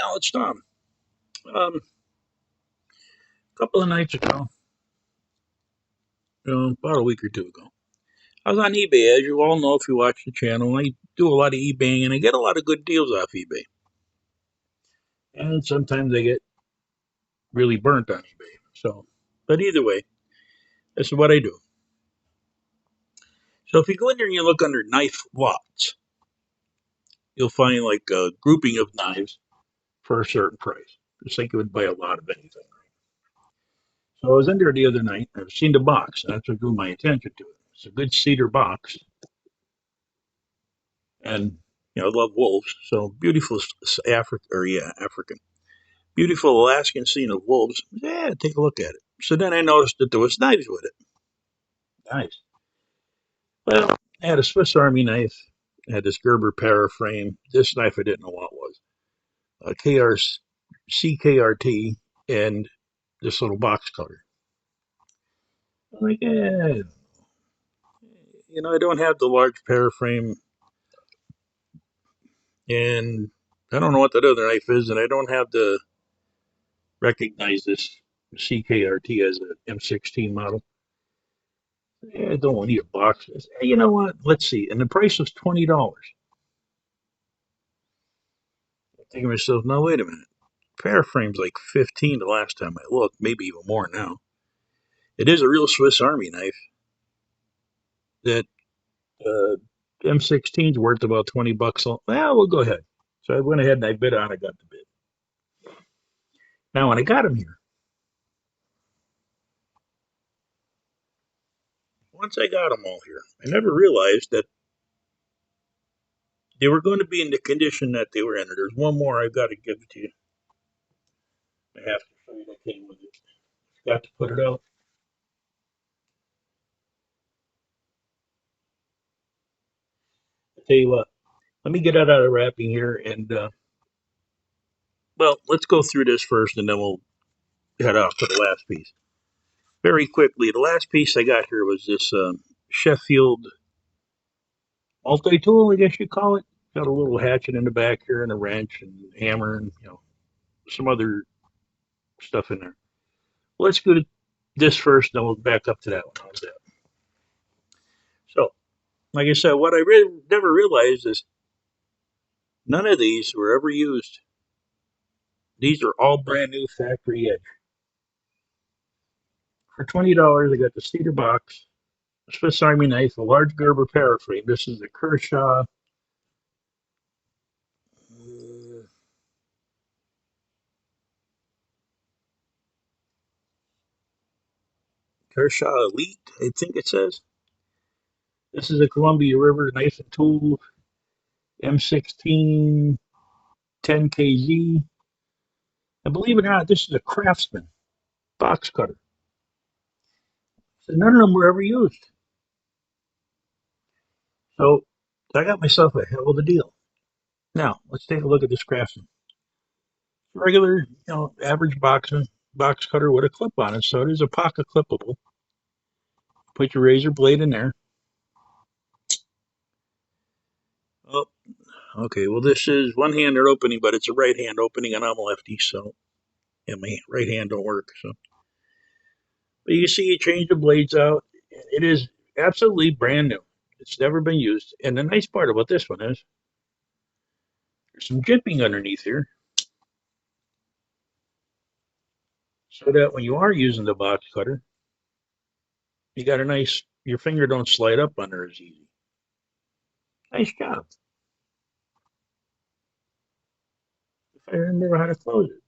Al, it's Tom. A couple of nights ago, about a week or two ago, I was on eBay. As you all know, if you watch the channel, I do a lot of eBaying and I get a lot of good deals off eBay. And sometimes I get really burnt on eBay. But either way, this is what I do. So if you go in there and you look under knife lots, you'll find like a grouping of knives for a certain price. Just like you would buy a lot of anything. So I was in there the other night and I've seen the box, and that's what drew my attention to it. It's a good cedar box, and I love wolves. So beautiful African, beautiful Alaskan scene of wolves. Yeah, take a look at it. So then I noticed that there was knives with it. Nice. Well, I had a Swiss Army knife. I had this Gerber paraframe. This knife I didn't know what it was. A CKRT and this little box cutter. I'm like, I don't have the large paraframe, and I don't know what that other knife is, and I don't have to recognize this CKRT as an M16 model. I don't need a box. Hey, you know what? Let's see. And the price was $20. I'm thinking to myself, no, wait a minute. Paraframe's like 15 the last time I looked, maybe even more now. It is a real Swiss Army knife. That M16's worth about $20. Well, we'll go ahead. So I went ahead and I bid on it, got the bid. Now, when I got them here, once I got them all here, I never realized that they were going to be in the condition that they were in. There's one more I've got to give to you. I have to show you that came with it. Got to put it out. I tell you what, let me get it out of the wrapping here, and well, let's go through this first, and then we'll head off to the last piece. Very quickly, the last piece I got here was this Shefield multi-tool, I guess you call it. Got a little hatchet in the back here, and a wrench, and hammer, and some other stuff in there. Let's go to this first, then we'll back up to that one. How's that? So, like I said, what I never realized is none of these were ever used. These are all brand new factory edge. For $20, I got the cedar box, a Swiss Army knife, a large Gerber paraframe. This is the Kershaw. Kershaw Elite, I think it says. This is a Columbia River knife and tool, M16, 10 kz. And believe it or not, this is a craftsman box cutter. So none of them were ever used. So I got myself a hell of a deal. Now, let's take a look at this craftsman. Regular, average box cutter with a clip on it. So it is a pocket clippable. Put your razor blade in there. Oh, okay. Well, this is one-handed opening, but it's a right-hand opening, and I'm a lefty, so my right hand don't work. So, but you see, you change the blades out. It is absolutely brand new. It's never been used. And the nice part about this one is there's some jimping underneath here, so that when you are using the box cutter, you got a nice, your finger don't slide up under as easy. Nice job. If I remember how to close it.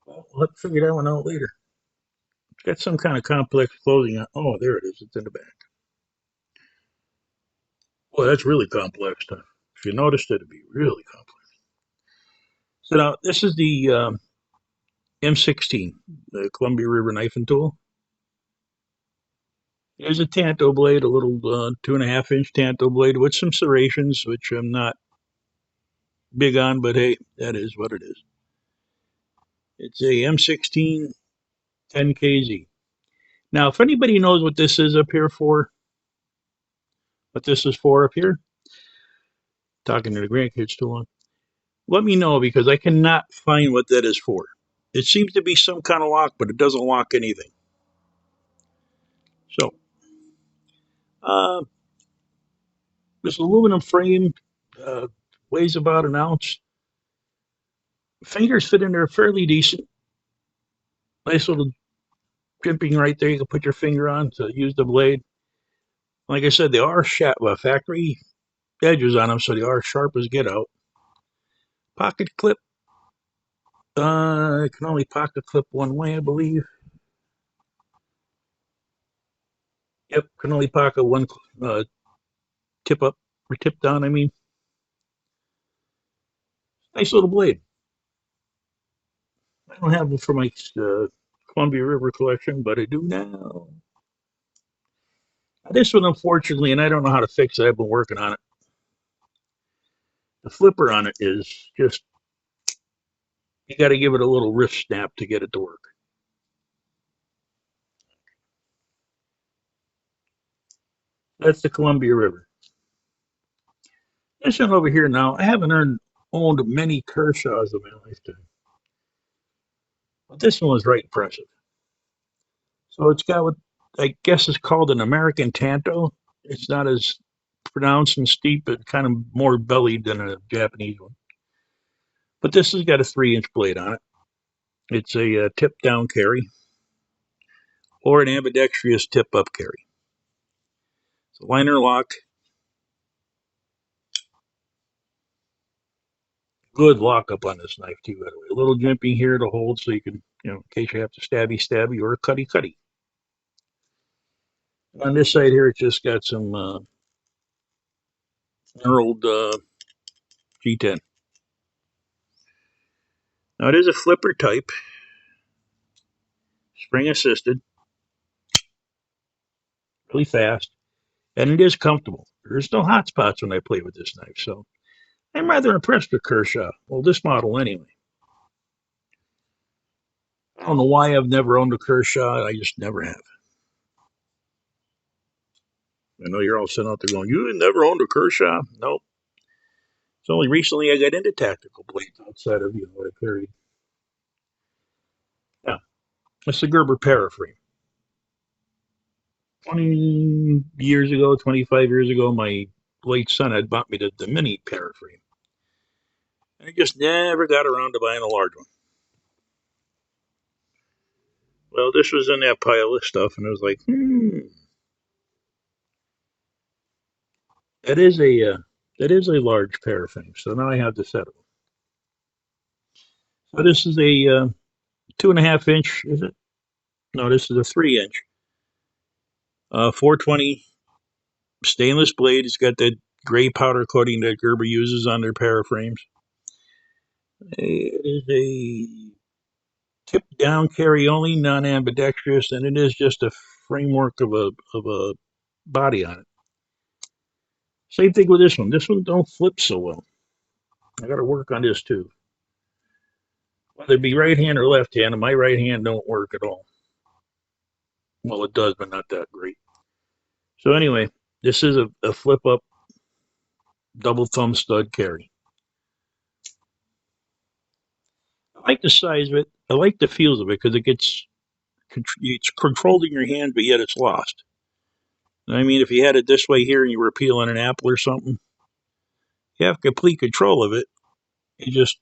Well, we'll have to figure that one out later. It's got some kind of complex closing on. Oh, there it is. It's in the back. Well, that's really complex stuff. If you noticed it, it'd be really complex. So now, this is the M16, the Columbia River knife and tool. There's a tanto blade, a little 2.5-inch tanto blade with some serrations, which I'm not big on, but hey, that is what it is. It's a M16 10 kz. Now, if anybody knows what this is up here for, what this is for up here. Talking to the grandkids too long. Let me know because I cannot find what that is for. It seems to be some kind of lock, but it doesn't lock anything. So, uh, this aluminum frame weighs about an ounce. Fingers fit in there fairly decent. Nice little jimping right there. You can put your finger on to use the blade. Like I said, they are factory edges on them, so they are sharp as get out. Pocket clip. I can only pocket clip one way, I believe. Yep, can only pocket one tip up or tip down. I mean, nice little blade. I don't have them for my Columbia River collection, but I do now. This one, unfortunately, and I don't know how to fix it. I've been working on it. The flipper on it is just, you got to give it a little wrist snap to get it to work. That's the Columbia River. This one over here now, I haven't owned many Kershaws in my lifetime. But this one was right impressive. So it's got what I guess is called an American Tanto. It's not as pronounced and steep, but kind of more bellied than a Japanese one. But this has got a 3-inch blade on it. It's a tip down carry or an ambidextrous tip up carry. It's a liner lock. Good lockup on this knife too, by the way. A little jimping here to hold so you can, in case you have to stabby or cutty. On this side here, it's just got some knurled G10. Now it is a flipper type, spring assisted, really fast, and it is comfortable. There's no hot spots when I play with this knife, so I'm rather impressed with Kershaw. Well, this model anyway. I don't know why I've never owned a Kershaw. I just never have. I know you're all sitting out there going, you never owned a Kershaw? Nope. It's only recently I got into tactical blades outside of what I carried. Yeah, it's the Gerber paraframe. 20 years ago, 25 years ago, my late son had bought me the mini paraframe. And I just never got around to buying a large one. Well, this was in that pile of stuff, and I was like, that is a large paraframe. So now I have the set of them. So this is a 2.5-inch, is it? No, this is a 3-inch. 420 stainless blade. It's got that gray powder coating that Gerber uses on their paraframes. It is a tip down carry only, non-ambidextrous, and it is just a framework of a body on it. Same thing with this one. This one don't flip so well. I got to work on this too. Whether it be right hand or left hand, and my right hand don't work at all. Well, it does, but not that great. So anyway, this is a flip up double thumb stud carry. I like the size of it. I like the feels of it because it's controlled in your hand, but yet it's lost. I mean, if you had it this way here and you were peeling an apple or something, you have complete control of it. You just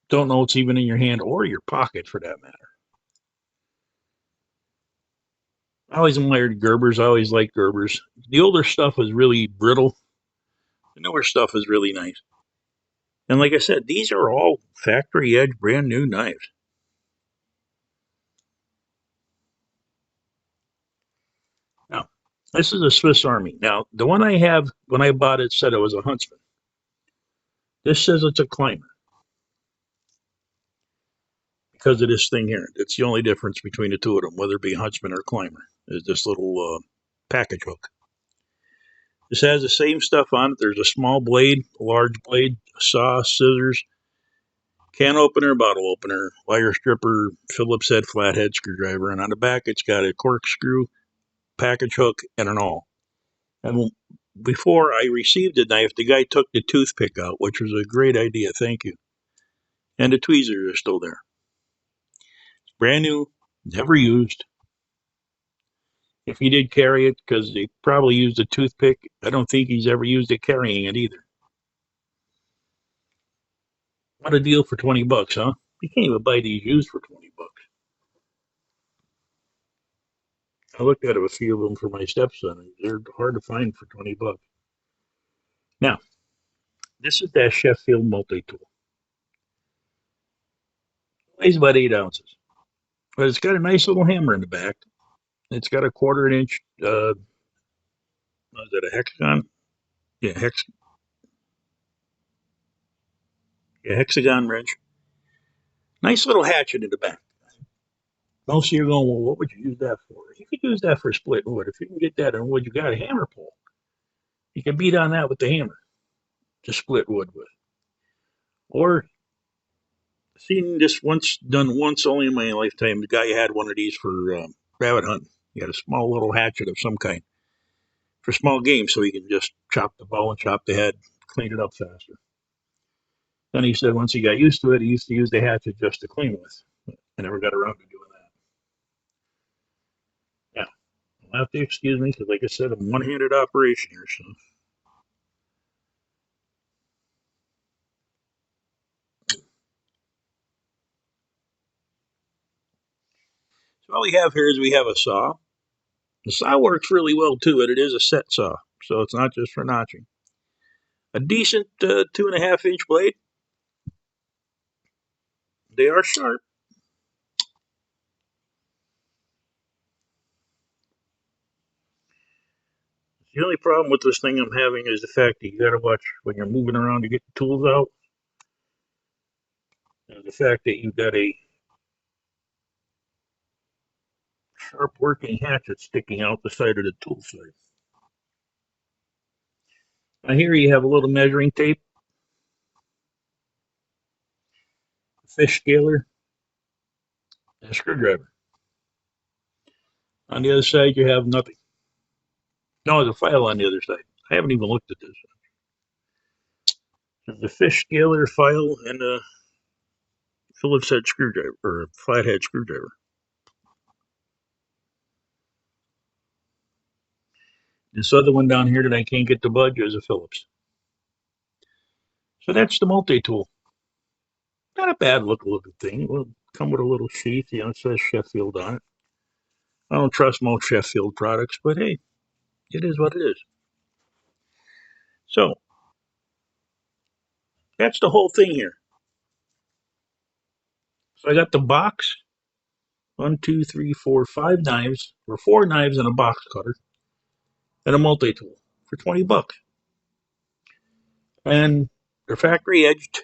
don't know it's even in your hand or your pocket for that matter. I always admired Gerbers. I always liked Gerbers. The older stuff was really brittle. The newer stuff is really nice. And like I said, these are all factory edge, brand new knives. Now, this is a Swiss Army. Now, the one I have when I bought it said it was a Huntsman. This says it's a climber because of this thing here. It's the only difference between the two of them, whether it be Huntsman or climber, is this little package hook. This has the same stuff on it. There's a small blade, a large blade, a saw, scissors, can opener, bottle opener, wire stripper, Phillips head, flathead screwdriver, and on the back it's got a corkscrew, package hook, and an awl. And before I received the knife, the guy took the toothpick out, which was a great idea. Thank you. And the tweezers are still there. It's brand new, never used. If he did carry it, because they probably used a toothpick, I don't think he's ever used it carrying it either. What a deal for 20 bucks, huh? You can't even buy these used for 20 bucks. I looked at a few of them for my stepson. They're hard to find for 20 bucks. Now, this is that Sheffield multi-tool. Weighs about 8 ounces. But it's got a nice little hammer in the back. It's got a 1/4 inch, is that a hexagon? Yeah, hexagon wrench. Nice little hatchet in the back. Most of you are going, well, what would you use that for? You could use that for split wood. If you can get that in wood, you got a hammer pull. You can beat on that with the hammer to split wood with. Or, seen this done once only in my lifetime. The guy had one of these for rabbit hunting. He had a small little hatchet of some kind for small game, so he can just chop the bow and chop the head, clean it up faster. Then he said once he got used to it, he used to use the hatchet just to clean with. I never got around to doing that. Yeah, you'll have to excuse me because, like I said, I'm one-handed operation here. So all we have here is we have a saw. The saw works really well too, and it is a set saw, so it's not just for notching. A decent 2.5-inch blade. They are sharp. The only problem with this thing I'm having is the fact that you got to watch when you're moving around to get the tools out. And the fact that you've got a sharp working hatchet sticking out the side of the tool side. Now here you have a little measuring tape, a fish scaler, and a screwdriver. On the other side you have nothing. No, there's a file on the other side. I haven't even looked at this. There's a fish scaler file and a Phillips head screwdriver, or a flathead screwdriver. This other one down here that I can't get to budge is a Phillips. So that's the multi-tool. Not a bad looking thing. It will come with a little sheath, it says Sheffield on it. I don't trust most Sheffield products, but hey, it is what it is. So that's the whole thing here. So I got the box, 1, 2, 3, 4, 5 knives, or 4 knives and a box cutter, and a multi-tool for 20 bucks. And they're factory edged,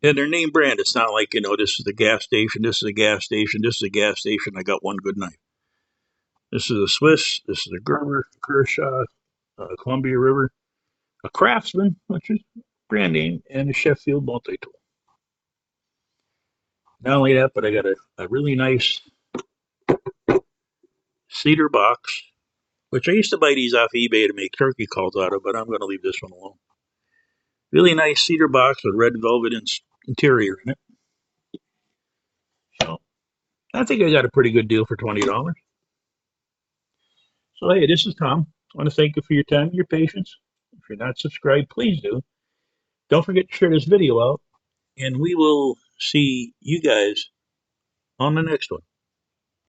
and they're name brand. It's not like, this is the gas station, this is a gas station, this is a gas station. I got one good knife. This is a Swiss, this is a Gerber, Kershaw, Columbia River, a Craftsman, which is brand name, and a Sheffield multi-tool. Not only that, but I got a really nice cedar box, which I used to buy these off eBay to make turkey calls out of, but I'm going to leave this one alone. Really nice cedar box with red velvet interior in it. So I think I got a pretty good deal for $20. So hey, this is Tom. I want to thank you for your time and your patience. If you're not subscribed, please do. Don't forget to share this video out, and we will see you guys on the next one.